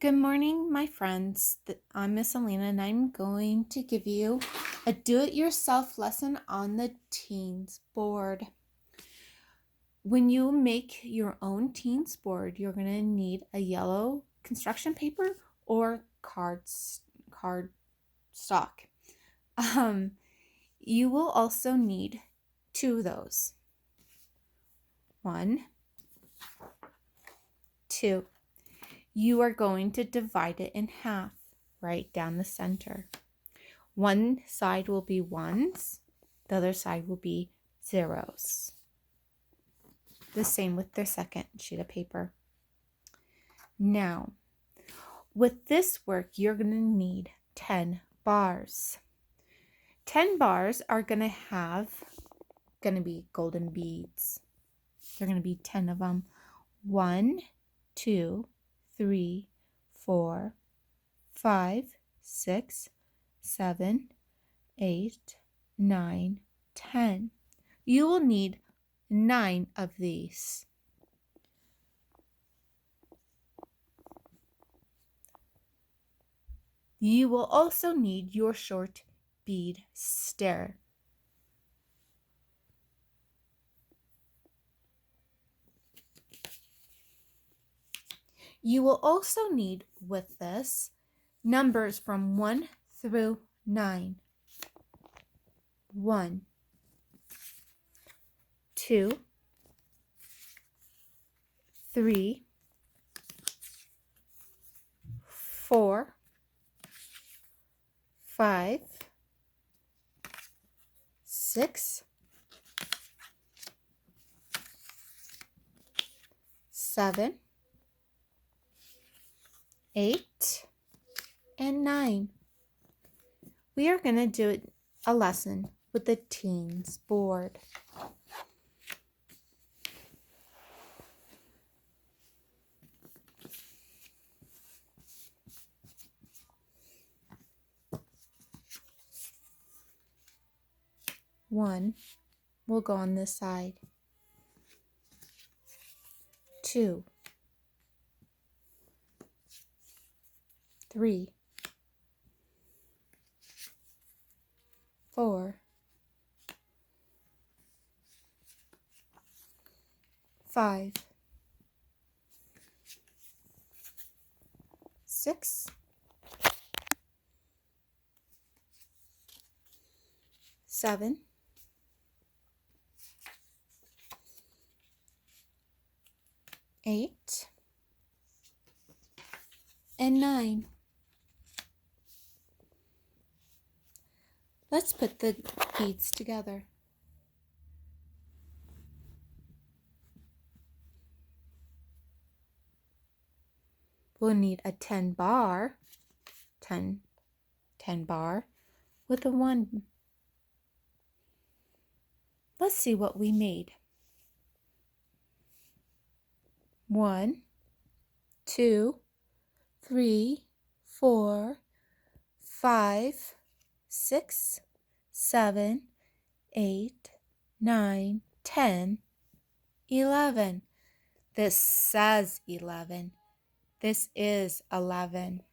Good morning, my friends. I'm Miss Alaina, and I'm going to give you a do-it-yourself lesson on the teens board. When you make your own teens board, you're going to need a yellow construction paper or card stock. You will also need two of those. 1, 2. You are going to divide it in half, right down the center. One side will be ones, the other side will be zeros. The same with their second sheet of paper. Now, with this work, you're going to need 10 bars. 10 bars are going to be golden beads. They're going to be 10 of them. 1, 2, 3, 4, 5, 6, 7, 8, 9, 10. You will need 9 of these. You will also need your short bead stair. You will also need with this numbers from 1 through 9. 1, 2, 3, 4, 5, 6, 7, 8, and 9. We are going to do a lesson with the teens board. One will go on this side. 2, 3, 4, 5, 6, 7, 8, and 9. Let's put the beads together. We'll need a 10 bar with a 1. Let's see what we made. 1, 2, 3, 4, 5, 6, 7, 8, 9, 10, 11. This says 11. This is 11.